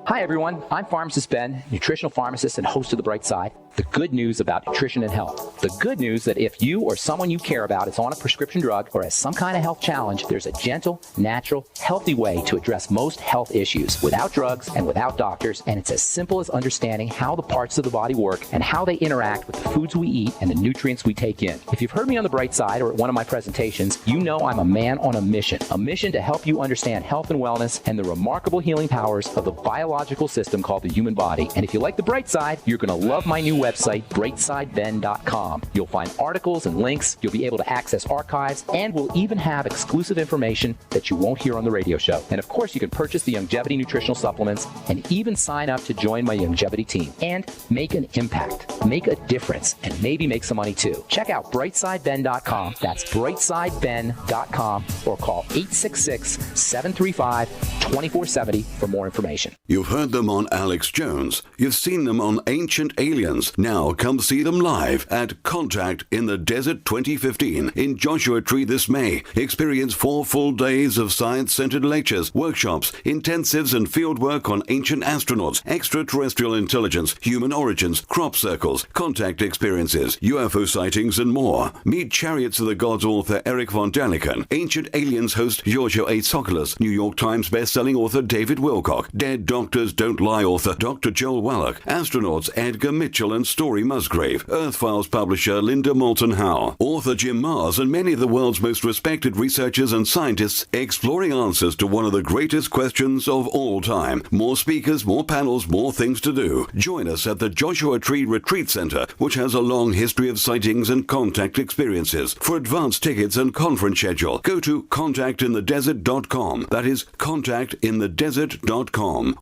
Hi, everyone. I'm Pharmacist Ben, nutritional pharmacist and host of The Bright Side. The good news about nutrition and health. The good news that if you or someone you care about is on a prescription drug or has some kind of health challenge, there's a gentle, natural, healthy way to address most health issues without drugs and without doctors. And it's as simple as understanding how the parts of the body work and how they interact with the foods we eat and the nutrients we take in. If you've heard me on The Bright Side or at one of my presentations, you know I'm a man on a mission to help you understand health and wellness and the remarkable healing powers of the biological system called the human body. And if you like The Bright Side, you're going to love my new website, brightsideben.com. You'll find articles and links. You'll be able to access archives, and we'll even have exclusive information that you won't hear on the radio show. And of course, you can purchase the Longevity nutritional supplements and even sign up to join my Longevity team and make an impact, make a difference, and maybe make some money too. Check out brightsideben.com. That's brightsideben.com, or call 866-735-2470 for more information. You've heard them on Alex Jones. You've seen them on Ancient Aliens. Now come see them live at Contact in the Desert 2015 in Joshua Tree this May. Experience 4 full days of science-centered lectures, workshops, intensives, and fieldwork on ancient astronauts, extraterrestrial intelligence, human origins, crop circles, contact experiences, UFO sightings, and more. Meet Chariots of the Gods author Eric von Daniken, Ancient Aliens host Giorgio A. Tsoukalos, New York Times best-selling author David Wilcock, Dead Doctors Don't Lie author Dr. Joel Wallach, astronauts Edgar Mitchell and Story Musgrave, Earth Files publisher Linda Moulton Howe, author Jim Mars, and many of the world's most respected researchers and scientists exploring answers to one of the greatest questions of all time. More speakers, more panels, more things to do. Join us at the Joshua Tree Retreat Center, which has a long history of sightings and contact experiences. For advance tickets and conference schedule, go to contactinthedesert.com. That is contactinthedesert.com.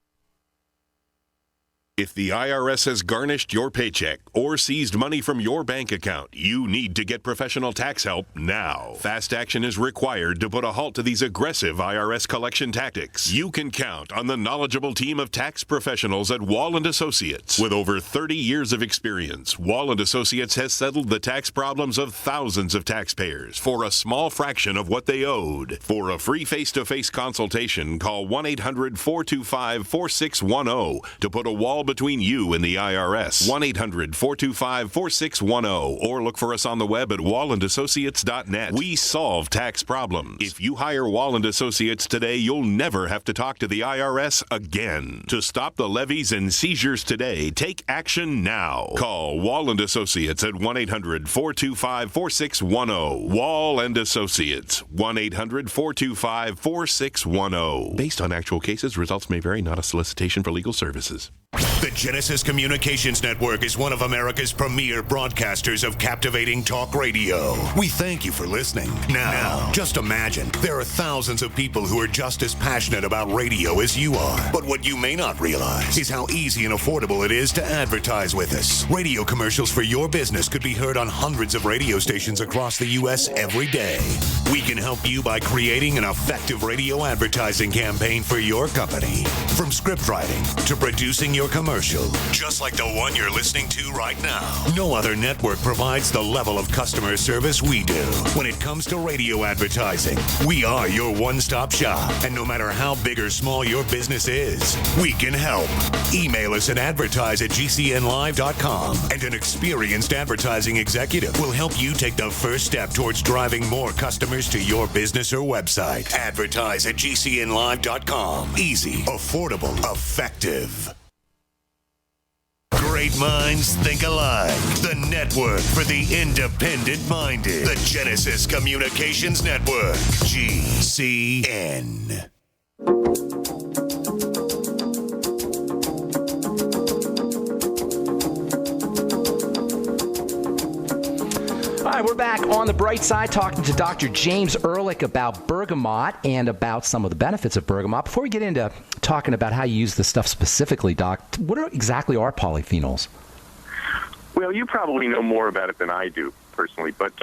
If the IRS has garnished your paycheck or seized money from your bank account, you need to get professional tax help now. Fast action is required to put a halt to these aggressive IRS collection tactics. You can count on the knowledgeable team of tax professionals at Wall & Associates. With over 30 years of experience, Wall & Associates has settled the tax problems of thousands of taxpayers for a small fraction of what they owed. For a free face-to-face consultation, call 1-800-425-4610 to put a wall between you and the IRS. 1-800-425-4610 or look for us on the web at wallandassociates.net. We solve tax problems. If you hire Wall & Associates today, you'll never have to talk to the IRS again. To stop the levies and seizures today, take action now. Call Wall & Associates at 1-800-425-4610. Wall & Associates, 1-800-425-4610. Based on actual cases, results may vary, not a solicitation for legal services. The Genesis Communications Network is one of America's premier broadcasters of captivating talk radio. We thank you for listening. Now, just imagine there are thousands of people who are just as passionate about radio as you are. But what you may not realize is how easy and affordable it is to advertise with us. Radio commercials for your business could be heard on hundreds of radio stations across the U.S. every day. We can help you by creating an effective radio advertising campaign for your company. From script writing to producing your commercial, just like the one you're listening to right now. No other network provides the level of customer service we do. When it comes to radio advertising, we are your one-stop shop. And no matter how big or small your business is, we can help. Email us at advertise@gcnlive.com, and an experienced advertising executive will help you take the first step towards driving more customers to your business or website. Advertise@gcnlive.com. Easy, affordable, effective. Great minds think alike. The network for the independent-minded. The Genesis Communications Network. GCN. All right, we're back on the bright side talking to Dr. James Ehrlich about bergamot and about some of the benefits of bergamot. Before we get into talking about how you use this stuff specifically, Doc, what exactly are polyphenols? Well, you probably know more about it than I do personally, but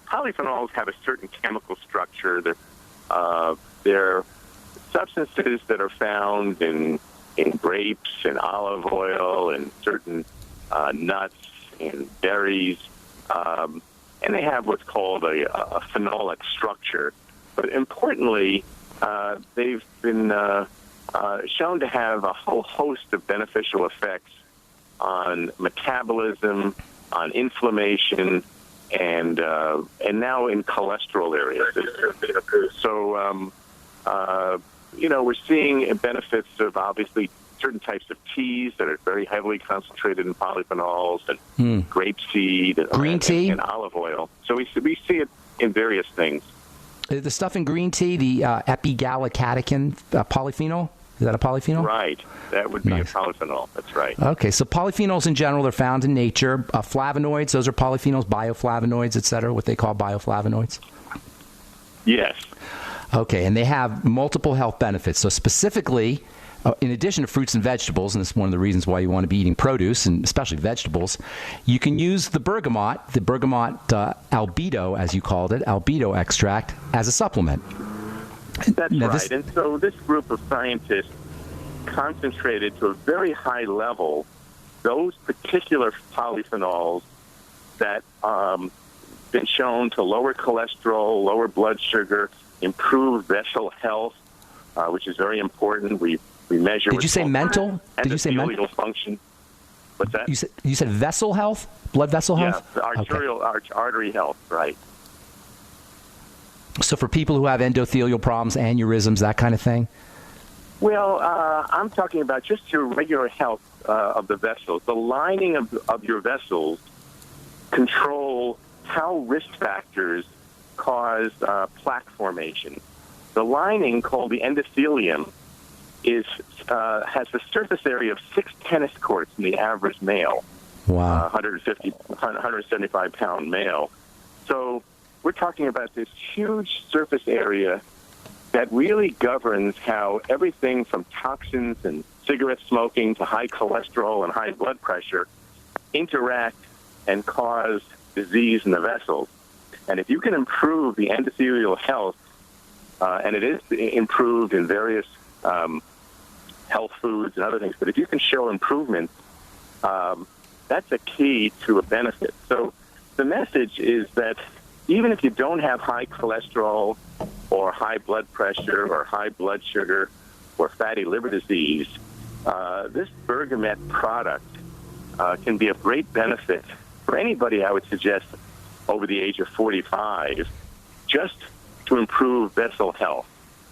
polyphenols have a certain chemical structure. They're substances that are found in grapes and olive oil and certain nuts and berries. And they have what's called a phenolic structure. But importantly, they've been shown to have a whole host of beneficial effects on metabolism, on inflammation, and now in cholesterol areas. So, we're seeing benefits of obviously certain types of teas that are very heavily concentrated in polyphenols and grapeseed and green tea and olive oil. So we see it in various things. The stuff in green tea, the epigallocatechin polyphenol, is that a polyphenol? Right. That would be a polyphenol. That's right. Okay, so polyphenols in general, they're found in nature. Flavonoids, those are polyphenols, bioflavonoids, et cetera, what they call bioflavonoids? Yes. Okay, and they have multiple health benefits. So specifically, in addition to fruits and vegetables, and this is one of the reasons why you want to be eating produce, and especially vegetables, you can use the bergamot albedo, as you called it, albedo extract, as a supplement. That's right. And so this group of scientists concentrated to a very high level those particular polyphenols that been shown to lower cholesterol, lower blood sugar, improve vessel health, which is very important. We measure. Did you say mental? Did you say mental function? What's that? You said vessel health, blood vessel health. Yeah, artery health, right? So for people who have endothelial problems, aneurysms, that kind of thing. Well, I'm talking about just your regular health of the vessels. The lining of your vessels control how risk factors cause plaque formation. The lining, called the endothelium, has the surface area of 6 tennis courts in the average male. Wow. 175-pound male. So we're talking about this huge surface area that really governs how everything from toxins and cigarette smoking to high cholesterol and high blood pressure interact and cause disease in the vessels. And if you can improve the endothelial health, and it is improved in various health foods and other things, but if you can show improvement, that's a key to a benefit. So the message is that even if you don't have high cholesterol or high blood pressure or high blood sugar or fatty liver disease, this bergamot product can be of great benefit for anybody, I would suggest, over the age of 45, just to improve vessel health.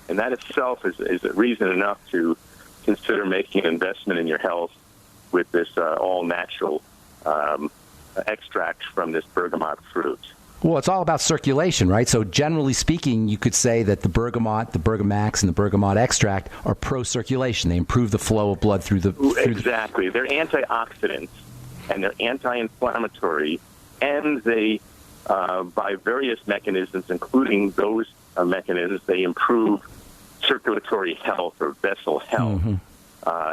And that itself is a reason enough to consider making an investment in your health with this all-natural extract from this bergamot fruit. Well, it's all about circulation, right? So generally speaking, you could say that the bergamot, the Bergamax, and the bergamot extract are pro-circulation. They improve the flow of blood through the... Exactly. They're antioxidants, and they're anti-inflammatory, and they, by various mechanisms, including those mechanisms, they improve circulatory health or vessel health. Mm-hmm.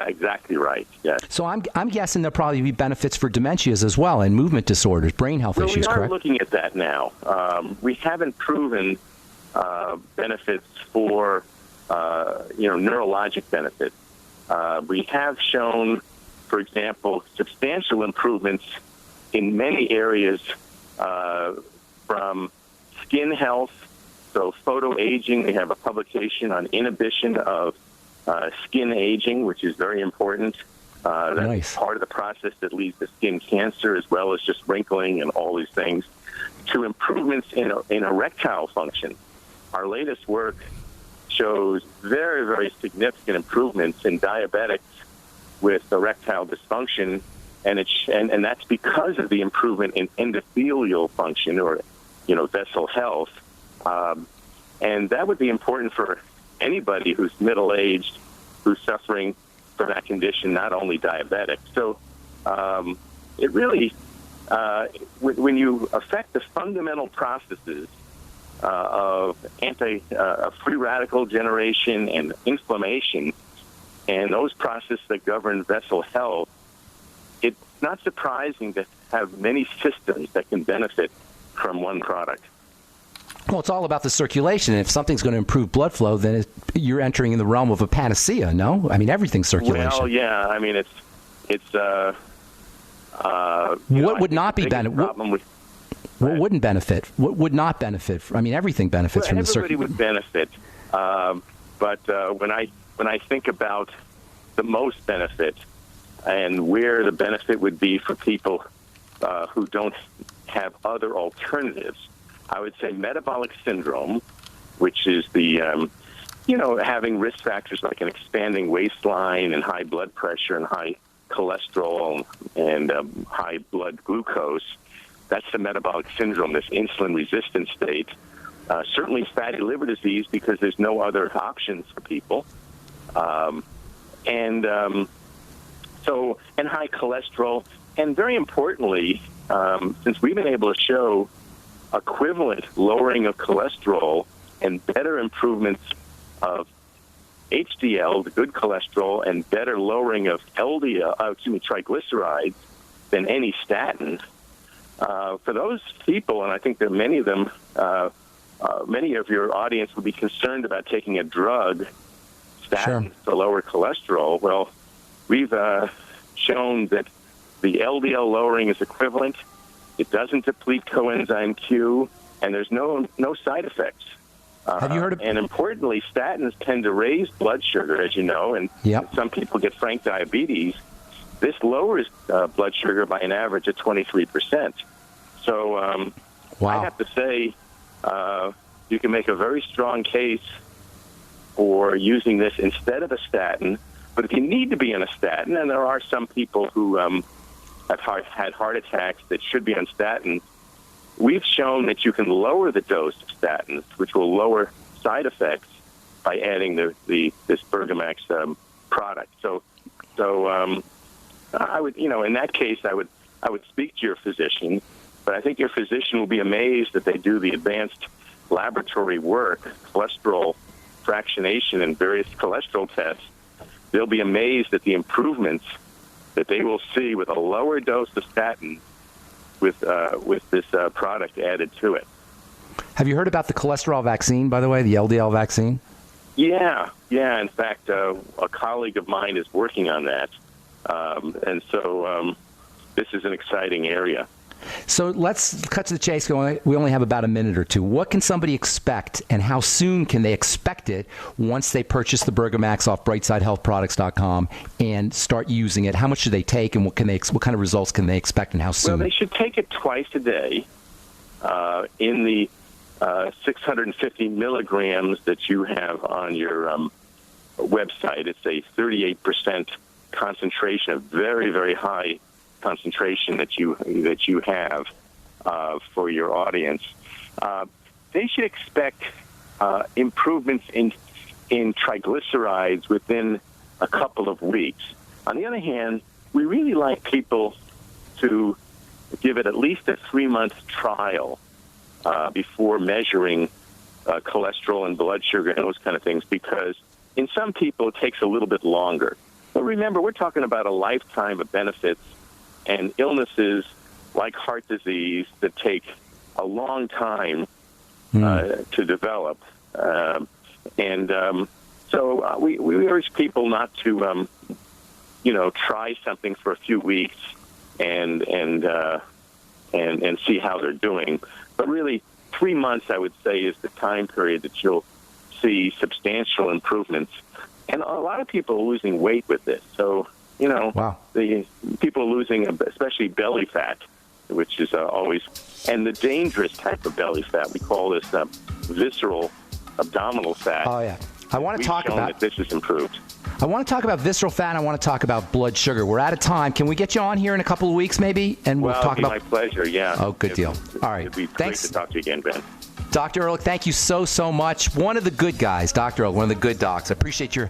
Exactly right, yes. So I'm guessing there'll probably be benefits for dementias as well and movement disorders, brain health issues, correct? We are looking at that now. We haven't proven benefits for, neurologic benefits. We have shown, for example, substantial improvements in many areas from skin health, so photoaging. We have a publication on inhibition of skin aging, which is very important. That's nice. Part of the process that leads to skin cancer, as well as just wrinkling and all these things, to improvements in erectile function. Our latest work shows very, very significant improvements in diabetics with erectile dysfunction, and that's because of the improvement in endothelial function, or vessel health, and that would be important for anybody who's middle-aged, who's suffering from that condition, not only diabetic. So it really, when you affect the fundamental processes of free radical generation and inflammation, and those processes that govern vessel health, it's not surprising to have many systems that can benefit from one product. Well, it's all about the circulation. And if something's going to improve blood flow, then you're entering in the realm of a panacea, no? I mean, everything's circulation. Well, yeah. I mean, what would not be benefit? What wouldn't benefit? What would not benefit? I mean, everything benefits from the circulation. Everybody would benefit. But when I think about the most benefit and where the benefit would be for people who don't have other alternatives, I would say metabolic syndrome, which is the, having risk factors like an expanding waistline and high blood pressure and high cholesterol and high blood glucose. That's the metabolic syndrome, this insulin-resistant state. Certainly fatty liver disease, because there's no other options for people. And high cholesterol. And very importantly, since we've been able to show equivalent lowering of cholesterol and better improvements of HDL, the good cholesterol, and better lowering of triglycerides than any statin. For those people, and I think that many of them, many of your audience would be concerned about taking a drug, statins, to lower cholesterol. Well, we've shown that the LDL lowering is equivalent. It doesn't deplete coenzyme Q, and there's no side effects. Have you heard of? And importantly, statins tend to raise blood sugar, as you know, and some people get frank diabetes. This lowers blood sugar by an average of 23%. So I have to say, you can make a very strong case for using this instead of a statin. But if you need to be on a statin, and there are some people who have had heart attacks that should be on statins, we've shown that you can lower the dose of statins, which will lower side effects by adding this Bergamax product. So I would, in that case, I would speak to your physician, but I think your physician will be amazed that they do the advanced laboratory work, cholesterol fractionation, and various cholesterol tests they'll be amazed at the improvements that they will see with a lower dose of statin with this product added to it. Have you heard about the cholesterol vaccine, by the way, the LDL vaccine? Yeah. In fact, a colleague of mine is working on that, and so this is an exciting area. So let's cut to the chase. We only have about a minute or two. What can somebody expect, and how soon can they expect it once they purchase the Bergamax off BrightsideHealthProducts.com and start using it? How much do they take, and what kind of results can they expect, and how soon? Well, they should take it twice a day in the 650 milligrams that you have on your website. It's a 38% concentration, a very, very high concentration that you have for your audience. They should expect improvements in triglycerides within a couple of weeks. On the other hand, we really like people to give it at least a 3-month trial before measuring cholesterol and blood sugar and those kind of things, because in some people it takes a little bit longer. But remember, we're talking about a lifetime of benefits and illnesses like heart disease that take a long time to develop. So we urge people not to, try something for a few weeks and see how they're doing. But really, 3 months, I would say, is the time period that you'll see substantial improvements. And a lot of people are losing weight with this. So, wow. The people are losing, especially belly fat, which is always, and the dangerous type of belly fat. We call this visceral abdominal fat. Oh, yeah. I want to talk about that this is improved. I want to talk about visceral fat, and I want to talk about blood sugar. We're out of time. Can we get you on here in a couple of weeks, maybe? And we'll talk about. My pleasure, yeah. Oh, good deal. All right. It'd be Thanks. Great to talk to you again, Ben. Dr. Ehrlich, thank you so much. One of the good guys, Dr. Ehrlich, one of the good docs. I appreciate you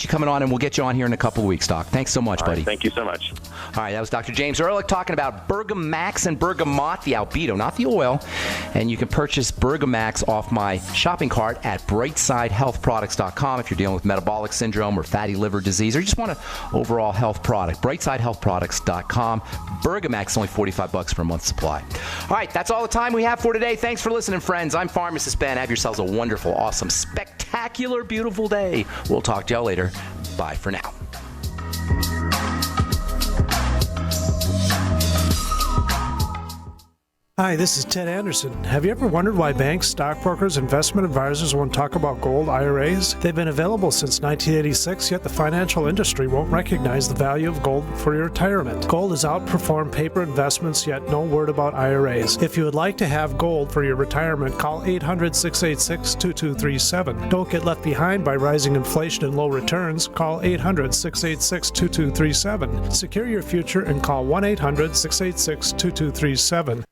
coming on, and we'll get you on here in a couple of weeks, Doc. Thanks so much, buddy. Thank you so much. All right, that was Dr. James Ehrlich talking about Bergamax and Bergamot, the albedo, not the oil. And you can purchase Bergamax off my shopping cart at BrightsideHealthProducts.com if you're dealing with metabolic syndrome or fatty liver disease, or you just want an overall health product. BrightsideHealthProducts.com. Bergamax, only $45 for a month's supply. All right, that's all the time we have for today. Thanks for listening, friends. I'm Pharmacist Ben. Have yourselves a wonderful, awesome, spectacular, beautiful day. We'll talk to y'all later. Bye for now. Hi, this is Ted Anderson. Have you ever wondered why banks, stockbrokers, investment advisors won't talk about gold IRAs? They've been available since 1986, yet the financial industry won't recognize the value of gold for your retirement. Gold has outperformed paper investments, yet no word about IRAs. If you would like to have gold for your retirement, call 800-686-2237. Don't get left behind by rising inflation and low returns. Call 800-686-2237. Secure your future and call 1-800-686-2237.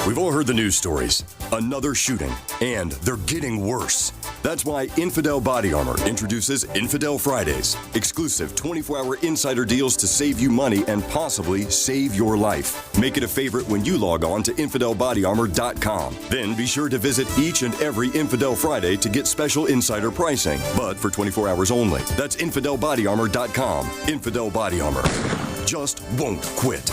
We've all heard the news stories. Another shooting, and they're getting worse. That's why Infidel Body Armor introduces Infidel Fridays, exclusive 24-hour insider deals to save you money and possibly save your life. Make it a favorite when you log on to InfidelBodyArmor.com. Then be sure to visit each and every Infidel Friday to get special insider pricing, but for 24 hours only. That's InfidelBodyArmor.com. Infidel Body Armor. Just won't quit.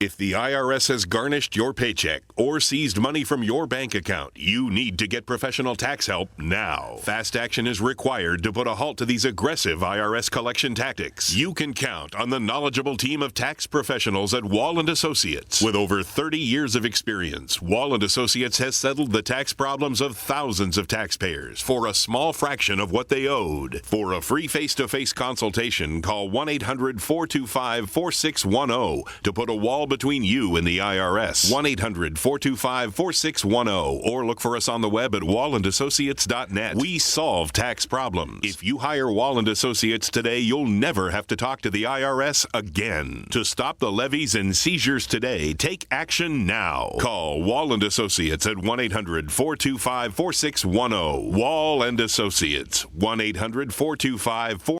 If the IRS has garnished your paycheck or seized money from your bank account, you need to get professional tax help now. Fast action is required to put a halt to these aggressive IRS collection tactics. You can count on the knowledgeable team of tax professionals at Wall & Associates. With over 30 years of experience, Wall & Associates has settled the tax problems of thousands of taxpayers for a small fraction of what they owed. For a free face-to-face consultation, call 1-800-425-4610 to put a wall between you and the IRS. 1-800-425-4610 or look for us on the web at wallandassociates.net. We solve tax problems. If you hire Wall & Associates today, you'll never have to talk to the IRS again. To stop the levies and seizures today, take action now. Call Wall & Associates at 1-800-425-4610. Wall & Associates. 1-800-425-4610.